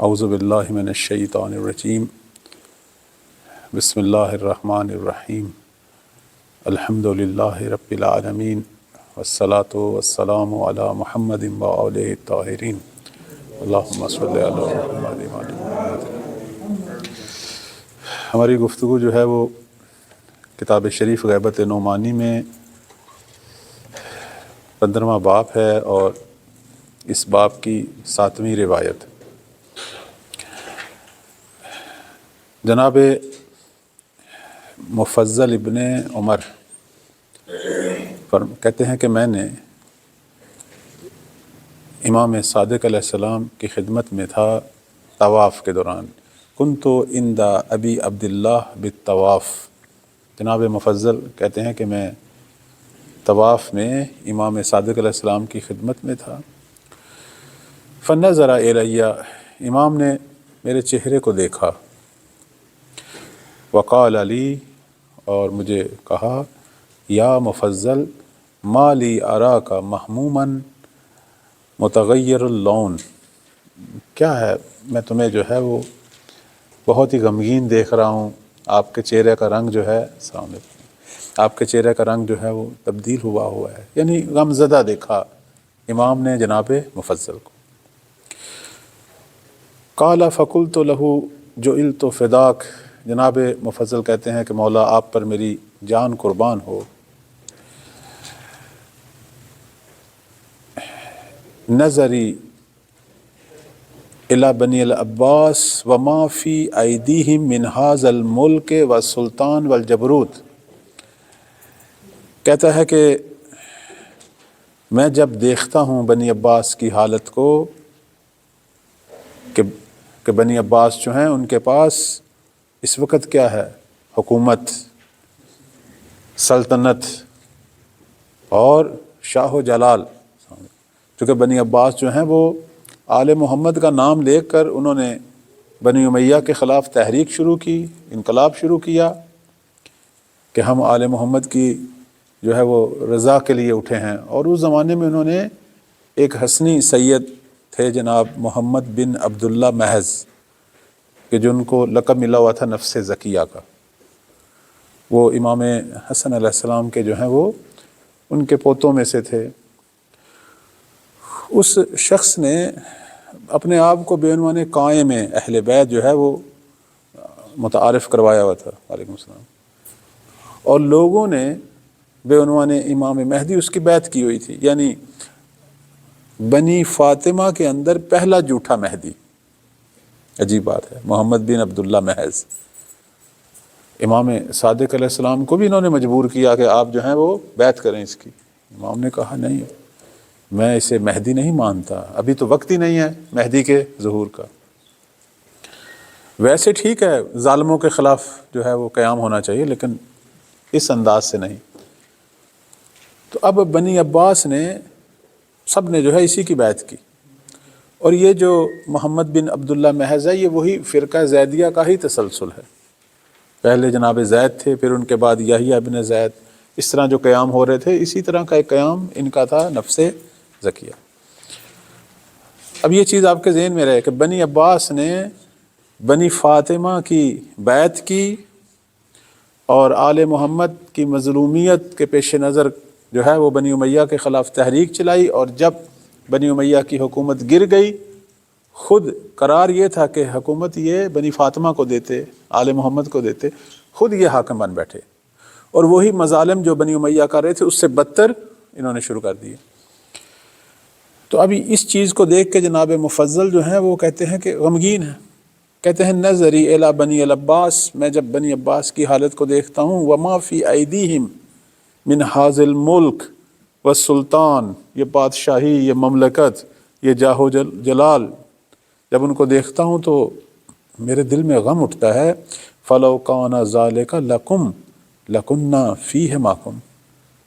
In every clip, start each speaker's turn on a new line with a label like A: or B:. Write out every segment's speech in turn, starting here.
A: اعوذ باللہ من الشیطان الرجیم بسم اللہ الرحمن الرحیم الحمد للہ رب العالمین والصلاة والسلام علی محمد وآلہ الطاہرین اللہم صلی علی محمد وآل محمد۔ ہماری گفتگو جو ہے وہ کتاب شریف غیبت نعمانی میں 15واں باب ہے اور اس باب کی 7ویں روایت۔ جناب مفضل ابن عمر کہتے ہیں کہ میں نے امام صادق علیہ السلام کی خدمت میں تھا طواف کے دوران، کنت عند ابی عبداللہ بالطواف۔ جناب مفضل کہتے ہیں کہ میں طواف میں امام صادق علیہ السلام کی خدمت میں تھا۔ فنظر الی، امام نے میرے چہرے کو دیکھا، وقال علی، اور مجھے کہا، یا مفضل ما لی اراک محموما متغیر اللون، کیا ہے میں تمہیں جو ہے وہ بہت ہی غمگین دیکھ رہا ہوں، آپ کے چہرے کا رنگ جو ہے السلام علیکم، آپ کے چہرے کا رنگ جو ہے وہ تبدیل ہوا ہے، یعنی غم زدہ دیکھا امام نے جناب مفضل کو۔ قال فقلت له جعلت فداک، جناب مفضل کہتے ہیں کہ مولا آپ پر میری جان قربان ہو۔ نظری الی بنی العباس وما فی ایدیہم من ھذا الملک والسلطان والجبروت، کہتا ہے کہ میں جب دیکھتا ہوں بنی عباس کی حالت کو کہ بنی عباس جو ہیں ان کے پاس اس وقت کیا ہے، حکومت، سلطنت اور شاہ و جلال، چونکہ بنی عباس جو ہیں وہ آل محمد کا نام لے کر انہوں نے بنی امیہ کے خلاف تحریک شروع کی، انقلاب شروع کیا کہ ہم آل محمد کی جو ہے وہ رضا کے لیے اٹھے ہیں۔ اور اس زمانے میں انہوں نے ایک حسنی سید تھے جناب محمد بن عبداللہ محض، کہ جن کو لقب ملا ہوا تھا نفس زکیہ کا، وہ امام حسن علیہ السلام کے جو ہیں وہ ان کے پوتوں میں سے تھے۔ اس شخص نے اپنے آپ کو بے عنوان قائم اہل بیت جو ہے وہ متعارف کروایا ہوا تھا، وعلیکم السلام، اور لوگوں نے بے عنوان امام مہدی اس کی بیعت کی ہوئی تھی، یعنی بنی فاطمہ کے اندر پہلا جھوٹا مہدی۔ عجیب بات ہے، محمد بن عبداللہ محض، امام صادق علیہ السلام کو بھی انہوں نے مجبور کیا کہ آپ جو ہیں وہ بیعت کریں اس کی۔ امام نے کہا نہیں، میں اسے مہدی نہیں مانتا، ابھی تو وقت ہی نہیں ہے مہدی کے ظہور کا۔ ویسے ٹھیک ہے ظالموں کے خلاف جو ہے وہ قیام ہونا چاہیے، لیکن اس انداز سے نہیں۔ تو اب بنی عباس نے سب نے جو ہے اسی کی بیعت کی، اور یہ جو محمد بن عبداللہ محض ہے یہ وہی فرقہ زیدیہ کا ہی تسلسل ہے۔ پہلے جناب زید تھے، پھر ان کے بعد یحییٰ بن زید، اس طرح جو قیام ہو رہے تھے اسی طرح کا ایک قیام ان کا تھا نفس زکیہ۔ اب یہ چیز آپ کے ذہن میں رہے کہ بنی عباس نے بنی فاطمہ کی بیعت کی اور آل محمد کی مظلومیت کے پیش نظر جو ہے وہ بنی امیہ کے خلاف تحریک چلائی، اور جب بنی امیہ کی حکومت گر گئی، خود قرار یہ تھا کہ حکومت یہ بنی فاطمہ کو دیتے، آل محمد کو دیتے، خود یہ حاکم بن بیٹھے، اور وہی مظالم جو بنی امیہ کر رہے تھے اس سے بدتر انہوں نے شروع کر دیے۔ تو ابھی اس چیز کو دیکھ کے جناب مفضل جو ہیں وہ کہتے ہیں کہ غمگین ہیں، کہتے ہیں نظری الی بنی العباس، میں جب بنی عباس کی حالت کو دیکھتا ہوں، وما فی ایدیہم من ھذا الملک والسلطان، یہ بادشاہی، یہ مملکت، یہ جاہ و جلال، جب ان کو دیکھتا ہوں تو میرے دل میں غم اٹھتا ہے۔ فلو کان ذالک لکم لکنا فیہ معکم،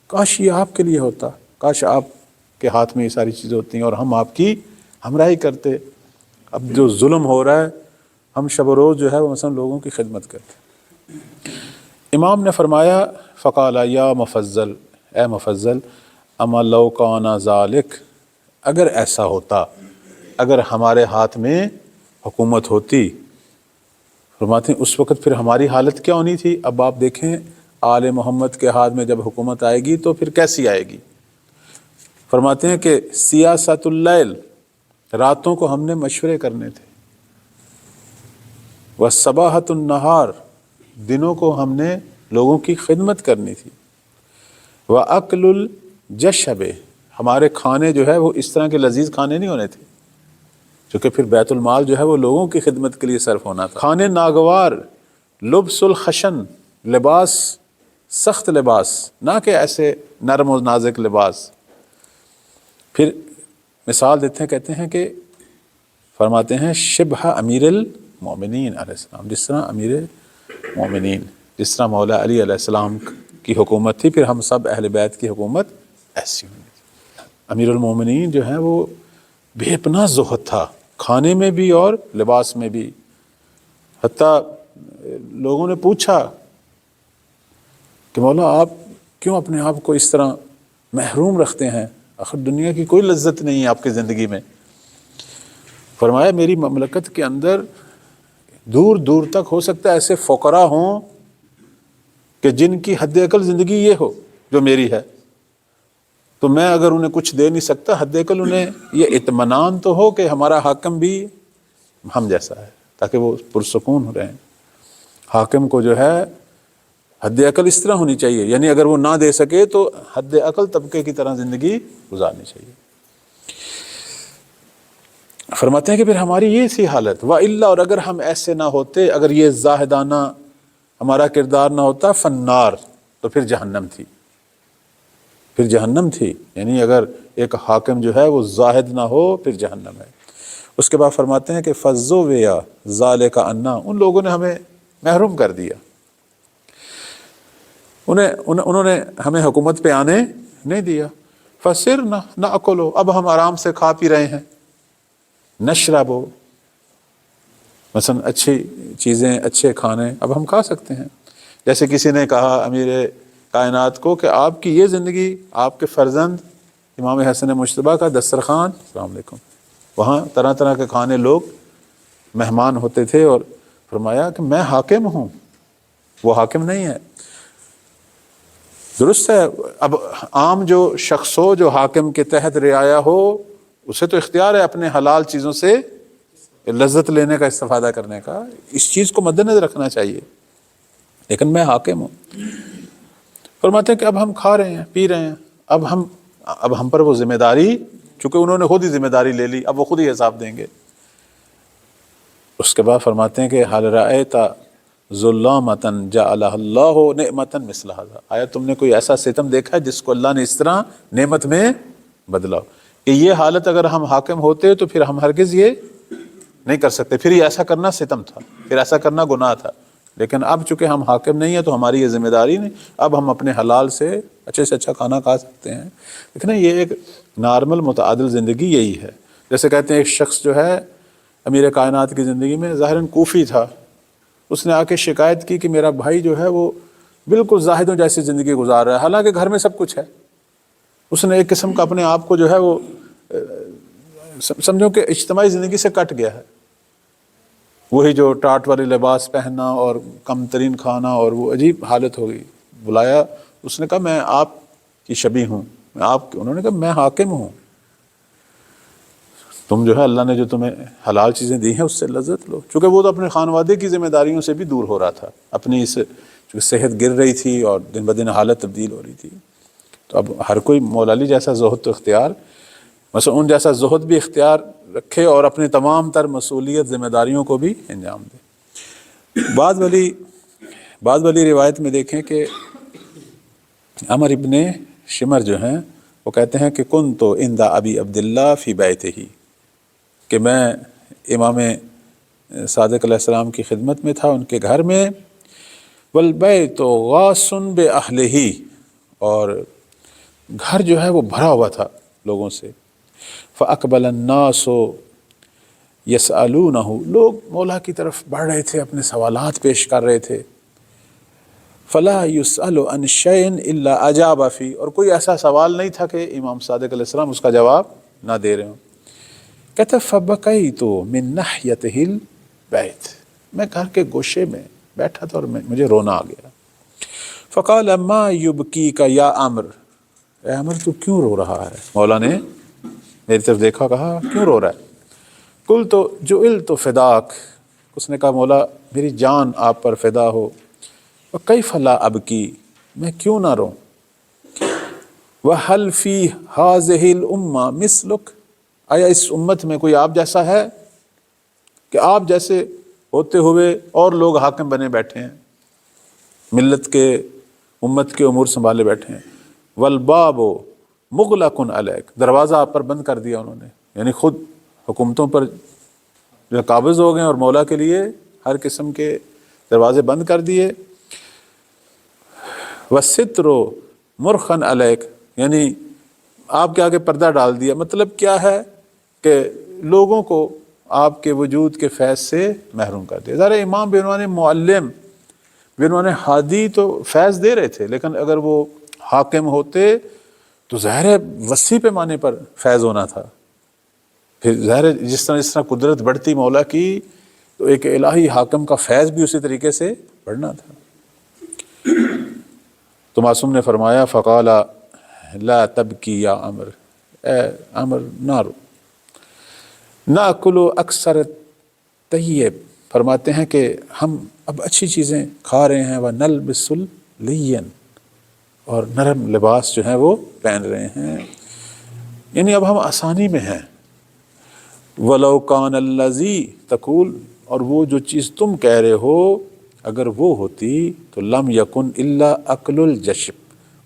A: کاش یہ آپ کے لیے ہوتا، کاش آپ کے ہاتھ میں یہ ساری چیزیں ہوتی ہیں اور ہم آپ کی ہمراہی کرتے۔ اب جو ظلم ہو رہا ہے ہم شب و روز جو ہے وہ مثلا لوگوں کی خدمت کرتے۔ امام نے فرمایا فقال یا مفضل، اے مفضل، اما لو کان ذالک، اگر ایسا ہوتا، اگر ہمارے ہاتھ میں حکومت ہوتی، فرماتے ہیں اس وقت پھر ہماری حالت کیا ہونی تھی۔ اب آپ دیکھیں آل محمد کے ہاتھ میں جب حکومت آئے گی تو پھر کیسی آئے گی۔ فرماتے ہیں کہ سیاست اللیل، راتوں کو ہم نے مشورے کرنے تھے، وصباحت النہار، دنوں کو ہم نے لوگوں کی خدمت کرنی تھی، وَأَكْلُ الْجَشَبِ، ہمارے کھانے جو ہے وہ اس طرح کے لذیذ کھانے نہیں ہونے تھے، چونکہ پھر بیت المال جو ہے وہ لوگوں کی خدمت کے لیے صرف ہونا تھا۔ کھانے ناگوار، لبس الخشن، لباس سخت لباس، نہ کہ ایسے نرم و نازک لباس۔ پھر مثال دیتے ہیں، کہتے ہیں کہ فرماتے ہیں شبہ امیر المومنین علیہ السلام، جس طرح امیر مومنین، جس طرح مولا علی علیہ السلام کی حکومت تھی، پھر ہم سب اہل بیت کی حکومت ایسی ہونی تھی۔ امیر المومنین جو ہیں وہ بے پناہ زہد تھا، کھانے میں بھی اور لباس میں بھی۔ حتیٰ لوگوں نے پوچھا کہ مولا آپ کیوں اپنے آپ کو اس طرح محروم رکھتے ہیں، آخر دنیا کی کوئی لذت نہیں ہے آپ کی زندگی میں۔ فرمایا میری مملکت کے اندر دور دور تک ہو سکتا ہے ایسے فقراء ہوں کہ جن کی حد اقل زندگی یہ ہو جو میری ہے، تو میں اگر انہیں کچھ دے نہیں سکتا، حد اقل انہیں یہ اطمینان تو ہو کہ ہمارا حاکم بھی ہم جیسا ہے، تاکہ وہ پرسکون رہیں۔ حاکم کو جو ہے حد اقل اس طرح ہونی چاہیے، یعنی اگر وہ نہ دے سکے تو حد اقل طبقے کی طرح زندگی گزارنی چاہیے۔ فرماتے ہیں کہ پھر ہماری یہ سی حالت، وَإِلَّا، اور اگر ہم ایسے نہ ہوتے، اگر یہ زاہدانہ ہمارا کردار نہ ہوتا، فنار، تو پھر جہنم تھی، پھر جہنم تھی، یعنی اگر ایک حاکم جو ہے وہ زاہد نہ ہو پھر جہنم ہے۔ اس کے بعد فرماتے ہیں کہ فَزُّوِّيَ ذَلِكَ عَنَّا، ان لوگوں نے ہمیں محروم کر دیا، انہوں نے ہمیں حکومت پہ آنے نہیں دیا۔ فَصِرْنَا نَأْكُلُ، اب ہم آرام سے کھا پی رہے ہیں، نشرب، مثلا اچھی چیزیں، اچھے کھانے اب ہم کھا سکتے ہیں۔ جیسے کسی نے کہا امیر کائنات کو کہ آپ کی یہ زندگی، آپ کے فرزند امام حسن مجتبیٰ کا دسترخوان، السلام علیکم، وہاں طرح طرح کے کھانے، لوگ مہمان ہوتے تھے، اور فرمایا کہ میں حاکم ہوں، وہ حاکم نہیں ہے۔ درست ہے، اب عام جو شخص ہو جو حاکم کے تحت رعایا ہو، اسے تو اختیار ہے اپنے حلال چیزوں سے لذت لینے کا، استفادہ کرنے کا، اس چیز کو مد نظر رکھنا چاہیے، لیکن میں حاکم ہوں۔ فرماتے ہیں کہ اب ہم کھا رہے ہیں، پی رہے ہیں، اب ہم پر وہ ذمہ داری، چونکہ انہوں نے خود ہی ذمہ داری لے لی، اب وہ خود ہی حساب دیں گے۔ اس کے بعد فرماتے ہیں کہ حال رأیت ظلامۃ جعلہ اللہ نعمۃ مثل ھذا، آیا تم نے کوئی ایسا ستم دیکھا ہے جس کو اللہ نے اس طرح نعمت میں بدلا کہ یہ حالت اگر ہم حاکم ہوتے تو پھر ہم ہرگز یہ نہیں کر سکتے، پھر یہ ایسا کرنا ستم تھا، پھر ایسا کرنا گناہ تھا۔ لیکن اب چونکہ ہم حاکم نہیں ہیں تو ہماری یہ ذمہ داری نہیں، اب ہم اپنے حلال سے اچھے اچھا کھانا کھا سکتے ہیں۔ لیکن یہ ایک نارمل متعادل زندگی یہی ہے۔ جیسے کہتے ہیں ایک شخص جو ہے امیر کائنات کی زندگی میں ظاہراً کوفی تھا، اس نے آ کے شکایت کی کہ میرا بھائی جو ہے وہ بالکل زاہدوں جیسی زندگی گزار رہا ہے، حالانکہ گھر میں سب کچھ ہے۔ اس نے ایک قسم کا اپنے آپ کو جو ہے وہ سمجھو کہ اجتماعی زندگی سے کٹ گیا ہے، وہی جو ٹاٹ والی لباس پہننا اور کم ترین کھانا، اور وہ عجیب حالت ہو گئی۔ بلایا، اس نے کہا میں آپ کی شبیہ ہوں، انہوں نے کہا میں حاکم ہوں، تم جو ہے اللہ نے جو تمہیں حلال چیزیں دی ہیں اس سے لذت لو۔ چونکہ وہ تو اپنے خانوادے کی ذمہ داریوں سے بھی دور ہو رہا تھا، اپنی اس چونکہ صحت گر رہی تھی اور دن بدن حالت تبدیل ہو رہی تھی، تو اب ہر کوئی مولا علی جیسا زہد تو اختیار، مثلا ان جیسا زہد بھی اختیار رکھے اور اپنی تمام تر مسئولیت ذمہ داریوں کو بھی انجام دے۔ بعض والی روایت میں دیکھیں کہ عمر ابن شمر جو ہیں وہ کہتے ہیں کہ کنت عند ابی عبداللہ فی بیتہ، کہ میں امام صادق علیہ السلام کی خدمت میں تھا ان کے گھر میں، والبیت غاص باہلہ، اور گھر جو ہے وہ بھرا ہوا تھا لوگوں سے، فاقبل الناس یسألونہ، لوگ مولا کی طرف بڑھ رہے تھے، اپنے سوالات پیش کر رہے تھے، فلا یسأل عن شیء الا اجاب فی، اور کوئی ایسا سوال نہیں تھا کہ امام صادق علیہ السلام اس کا جواب نہ دے رہے ہوں۔ کہتا فبکیت من ناحیتہ البیت، میں گھر کے گوشے میں بیٹھا تھا اور مجھے رونا آ گیا۔ فقال ما یبکیک یا عمر، اے عمر تو کیوں رو رہا ہے؟ مولا نے میری طرف دیکھا، کہا کیوں رو رہا ہے؟ قلت جعلت فداک، اس نے کہا مولا میری جان آپ پر فدا ہو۔ وکیف لا ابکی، میں کیوں نہ روں؟ وَهَلْ فِي هَذِهِ الْأُمَّةِ مِثْلُكَ، آیا اس امت میں کوئی آپ جیسا ہے کہ آپ جیسے ہوتے ہوئے اور لوگ حاکم بنے بیٹھے ہیں، ملت کے امت کے امور سنبھالے بیٹھے ہیں۔ وَالْبَابُ مُغْلَقٌ عَلَيْكَ، دروازہ آپ پر بند کر دیا انہوں نے، یعنی خود حکومتوں پر جو قابض ہو گئے اور مولا کے لیے ہر قسم کے دروازے بند کر دیے۔ وَالسِّتْرُ مُرْخًا عَلَيْكَ، یعنی آپ کے آگے پردہ ڈال دیا۔ مطلب کیا ہے کہ لوگوں کو آپ کے وجود کے فیض سے محروم کر دیا۔ ذرا امام بعنوان معلم، بعنوان ہادی تو فیض دے رہے تھے، لیکن اگر وہ حاکم ہوتے تو ظاہر ہے وسیع پیمانے پر فیض ہونا تھا۔ پھر ظاہر ہے جس طرح قدرت بڑھتی مولا کی، تو ایک الہی حاکم کا فیض بھی اسی طریقے سے بڑھنا تھا۔ تو معصوم نے فرمایا فقال لا تبکی یا عمر، اے عمر نہ رو۔ ناکل اکثر طیب، فرماتے ہیں کہ ہم اب اچھی چیزیں کھا رہے ہیں، ونلبس اللین، اور نرم لباس جو ہیں وہ پہن رہے ہیں، یعنی اب ہم آسانی میں ہیں۔ ولو کان الذی تقول، اور وہ جو چیز تم کہہ رہے ہو اگر وہ ہوتی تو لم یکن الا اکل الجشب،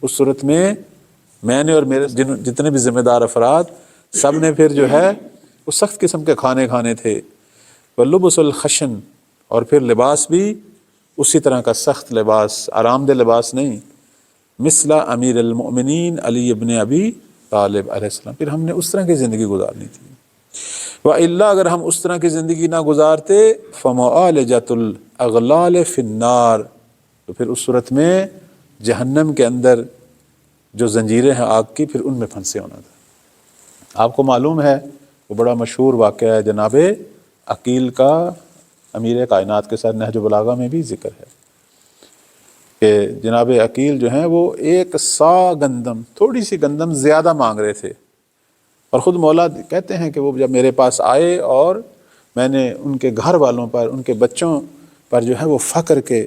A: اس صورت میں نے اور میرے جتنے بھی ذمہ دار افراد سب نے پھر جو ہے وہ سخت قسم کے کھانے تھے۔ ولبس الخشن، اور پھر لباس بھی اسی طرح کا سخت لباس، آرام دہ لباس نہیں۔ مثل امیر المؤمنین علی ابن ابی طالب علیہ السلام، پھر ہم نے اس طرح کی زندگی گزارنی تھی۔ وَإِلَّا، اگر ہم اس طرح کی زندگی نہ گزارتے، فَمُعَالَجَةُ الْأَغْلَالِ فِي النَّارِ، تو پھر اس صورت میں جہنم کے اندر جو زنجیریں ہیں آگ کی، پھر ان میں پھنسے ہونا تھا۔ آپ کو معلوم ہے وہ بڑا مشہور واقعہ ہے جناب عقیل کا، امیر کائنات کے ساتھ نہج البلاغہ میں بھی ذکر ہے کہ جناب عقیل جو ہیں وہ ایک سا گندم، تھوڑی سی گندم زیادہ مانگ رہے تھے، اور خود مولا کہتے ہیں کہ وہ جب میرے پاس آئے اور میں نے ان کے گھر والوں پر، ان کے بچوں پر جو ہے وہ فقر کے،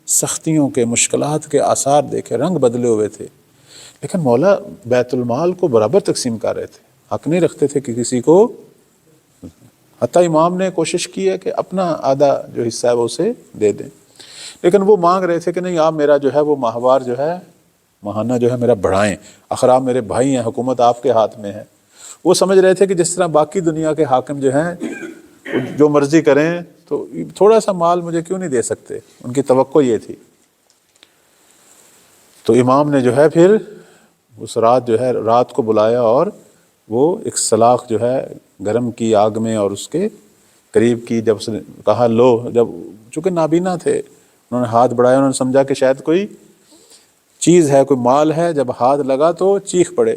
A: سختیوں کے، مشکلات کے آثار دیکھے، رنگ بدلے ہوئے تھے، لیکن مولا بیت المال کو برابر تقسیم کر رہے تھے، حق نہیں رکھتے تھے کہ کسی کو، حتیٰ امام نے کوشش کی ہے کہ اپنا آدھا جو حصہ ہے وہ اسے دے دیں، لیکن وہ مانگ رہے تھے کہ نہیں آپ میرا جو ہے وہ ماہوار جو ہے، ماہانہ جو ہے میرا بڑھائیں، آخر آپ میرے بھائی ہیں، حکومت آپ کے ہاتھ میں ہے۔ وہ سمجھ رہے تھے کہ جس طرح باقی دنیا کے حاکم جو ہیں جو مرضی کریں، تو تھوڑا سا مال مجھے کیوں نہیں دے سکتے، ان کی توقع یہ تھی۔ تو امام نے جو ہے پھر اس رات جو ہے رات کو بلایا، اور وہ ایک سلاخ جو ہے گرم کی آگ میں اور اس کے قریب کی، جب اس نے کہا لو، جب چونکہ نابینا تھے انہوں نے ہاتھ بڑھایا، انہوں نے سمجھا کہ شاید کوئی چیز ہے، کوئی مال ہے، جب ہاتھ لگا تو چیخ پڑے،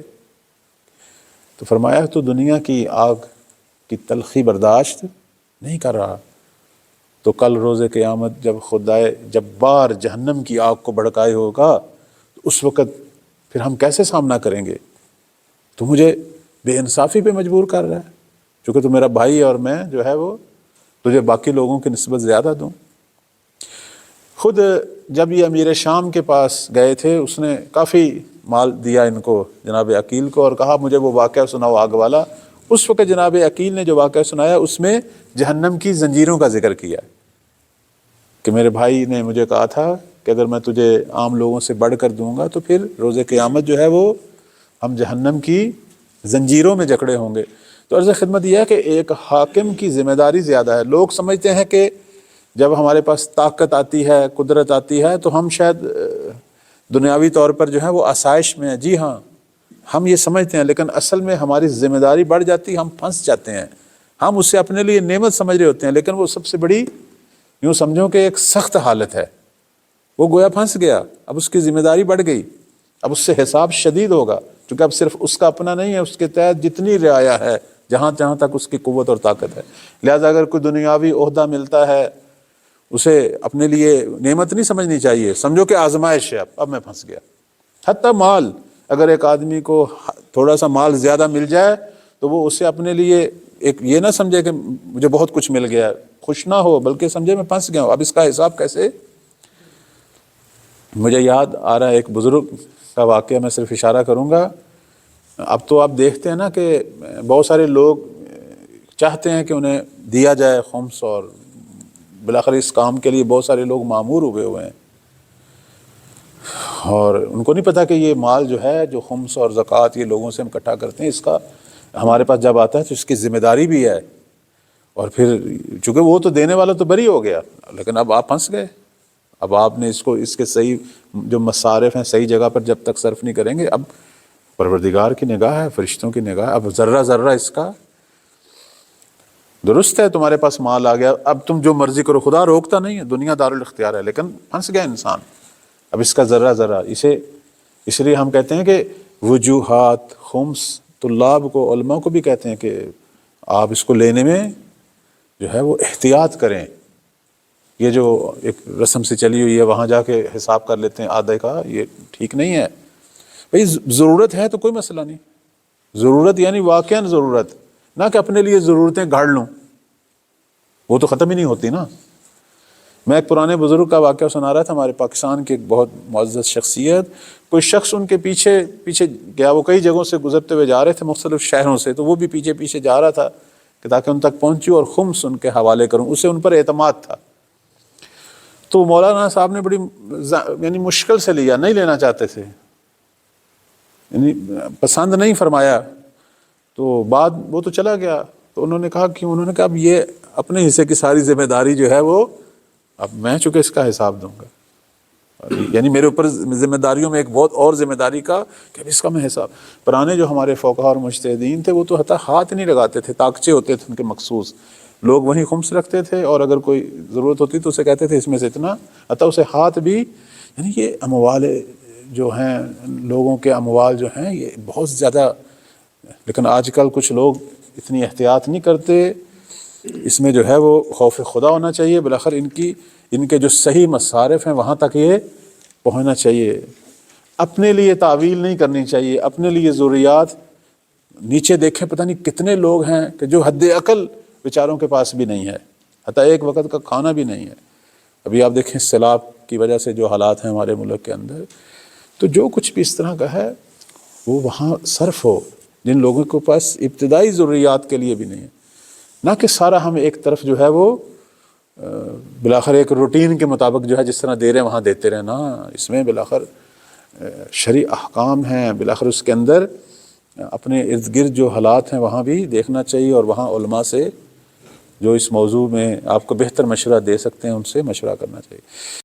A: تو فرمایا تو دنیا کی آگ کی تلخی برداشت نہیں کر رہا، تو کل روز قیامت جب خدائے جبار جہنم کی آگ کو بھڑکائے ہوگا، تو اس وقت پھر ہم کیسے سامنا کریں گے؟ تو مجھے بے انصافی پہ مجبور کر رہا ہے، چونکہ تو میرا بھائی اور میں جو ہے وہ تجھے باقی لوگوں کی نسبت زیادہ دوں۔ خود جب یہ امیر شام کے پاس گئے تھے، اس نے کافی مال دیا ان کو، جناب عقیل کو، اور کہا مجھے وہ واقعہ سناؤ آگ والا۔ اس وقت جناب عقیل نے جو واقعہ سنایا اس میں جہنم کی زنجیروں کا ذکر کیا کہ میرے بھائی نے مجھے کہا تھا کہ اگر میں تجھے عام لوگوں سے بڑھ کر دوں گا تو پھر روز قیامت جو ہے وہ ہم جہنم کی زنجیروں میں جکڑے ہوں گے۔ تو عرض خدمت یہ ہے کہ ایک حاکم کی ذمہ داری زیادہ ہے۔ لوگ سمجھتے ہیں کہ جب ہمارے پاس طاقت آتی ہے، قدرت آتی ہے، تو ہم شاید دنیاوی طور پر جو ہے وہ آسائش میں ہیں۔ جی ہاں، ہم یہ سمجھتے ہیں، لیکن اصل میں ہماری ذمہ داری بڑھ جاتی ہے، ہم پھنس جاتے ہیں، ہم اسے اپنے لیے نعمت سمجھ رہے ہوتے ہیں، لیکن وہ سب سے بڑی یوں سمجھو کہ ایک سخت حالت ہے۔ وہ گویا پھنس گیا، اب اس کی ذمہ داری بڑھ گئی، اب اس سے حساب شدید ہوگا، کیونکہ اب صرف اس کا اپنا نہیں ہے، اس کے تحت جتنی رعایا ہے جہاں جہاں تک اس کی قوت اور طاقت ہے. لہٰذا اگر کوئی دنیاوی عہدہ ملتا ہے اسے اپنے لیے نعمت نہیں سمجھنی چاہیے، سمجھو کہ آزمائش ہے. اب میں پھنس گیا. حتیٰ مال، اگر ایک آدمی کو تھوڑا سا مال زیادہ مل جائے تو وہ اسے اپنے لیے ایک یہ نہ سمجھے کہ مجھے بہت کچھ مل گیا، خوش نہ ہو، بلکہ سمجھے میں پھنس گیا ہوں. اب اس کا حساب کیسے؟ مجھے یاد آ رہا ہے ایک بزرگ کا واقعہ، میں صرف اشارہ کروں گا. اب تو آپ دیکھتے ہیں نا کہ بہت سارے لوگ چاہتے ہیں کہ انہیں دیا جائے خمس، اور بالآخر اس کام کے لیے بہت سارے لوگ مامور ہوئے ہیں، اور ان کو نہیں پتا کہ یہ مال جو ہے، جو خمس اور زکوٰۃ یہ لوگوں سے ہم اکٹھا کرتے ہیں، اس کا ہمارے پاس جب آتا ہے تو اس کی ذمہ داری بھی ہے. اور پھر چونکہ وہ تو دینے والا تو بری ہو گیا، لیکن اب آپ پھنس گئے. اب آپ نے اس کے صحیح جو مصارف ہیں صحیح جگہ پر جب تک صرف نہیں کریں گے، اب پروردگار کی نگاہ ہے، فرشتوں کی نگاہ ہے، اب ذرہ ذرہ اس کا درست ہے. تمہارے پاس مال آ گیا، اب تم جو مرضی کرو، خدا روکتا نہیں ہے، دنیا دارالاختیار ہے، لیکن پھنس گیا انسان. اب اس کا ذرہ ذرہ اس لیے ہم کہتے ہیں کہ وجوہات خمس طلاب کو، علماء کو بھی کہتے ہیں کہ آپ اس کو لینے میں جو ہے وہ احتیاط کریں. یہ جو ایک رسم سے چلی ہوئی ہے وہاں جا کے حساب کر لیتے ہیں آدھے کا، یہ ٹھیک نہیں ہے. بھئی ضرورت ہے تو کوئی مسئلہ نہیں. ضرورت یعنی واقعاً ضرورت، نہ کہ اپنے لیے ضرورتیں گھڑ لوں، وہ تو ختم ہی نہیں ہوتی نا. میں ایک پرانے بزرگ کا واقعہ سنا رہا تھا، ہمارے پاکستان کے ایک بہت معزز شخصیت. کوئی شخص ان کے پیچھے گیا، وہ کئی جگہوں سے گزرتے ہوئے جا رہے تھے، مختلف شہروں سے، تو وہ بھی پیچھے پیچھے جا رہا تھا کہ تاکہ ان تک پہنچوں اور خمس ان کے حوالے کروں. اسے ان پر اعتماد تھا. تو مولانا صاحب نے بڑی یعنی مشکل سے لیا، نہیں لینا چاہتے تھے، یعنی پسند نہیں فرمایا. تو بعد وہ تو چلا گیا، تو انہوں نے کہا اب یہ اپنے حصے کی ساری ذمہ داری جو ہے وہ اب میں چونکہ اس کا حساب دوں گا. یعنی میرے اوپر ذمہ داریوں میں ایک بہت اور ذمہ داری کا کہ اب اس کا میں حساب. پرانے جو ہمارے فقہاء اور مجتہدین تھے وہ تو حتیٰ ہاتھ نہیں لگاتے تھے، طاقچے ہوتے تھے ان کے مخصوص، لوگ وہیں خمس رکھتے تھے، اور اگر کوئی ضرورت ہوتی تو اسے کہتے تھے اس میں سے اتنا، حتیٰ اسے ہاتھ بھی. یعنی یہ اموال جو ہیں، لوگوں کے اموال جو ہیں یہ بہت زیادہ. لیکن آج کل کچھ لوگ اتنی احتیاط نہیں کرتے. اس میں جو ہے وہ خوف خدا ہونا چاہیے. بالآخر ان کے جو صحیح مصارف ہیں وہاں تک یہ پہنچنا چاہیے. اپنے لیے تعویل نہیں کرنی چاہیے، اپنے لیے ضروریات. نیچے دیکھیں پتہ نہیں کتنے لوگ ہیں کہ جو حد عقل بیچاروں کے پاس بھی نہیں ہے، حتیٰ ایک وقت کا کھانا بھی نہیں ہے. ابھی آپ دیکھیں سیلاب کی وجہ سے جو حالات ہیں ہمارے ملک کے اندر، تو جو کچھ بھی اس طرح کا ہے وہ وہاں صرف ہو جن لوگوں کے پاس ابتدائی ضروریات کے لیے بھی نہیں ہے. نہ کہ سارا ہم ایک طرف جو ہے وہ بالآخر ایک روٹین کے مطابق جو ہے جس طرح دے رہے ہیں وہاں دیتے رہے. نا، اس میں بالآخر شرعی احکام ہیں، بالآخر اس کے اندر اپنے ارد گرد جو حالات ہیں وہاں بھی دیکھنا چاہیے، اور وہاں علماء سے جو اس موضوع میں آپ کو بہتر مشورہ دے سکتے ہیں ان سے مشورہ کرنا چاہیے.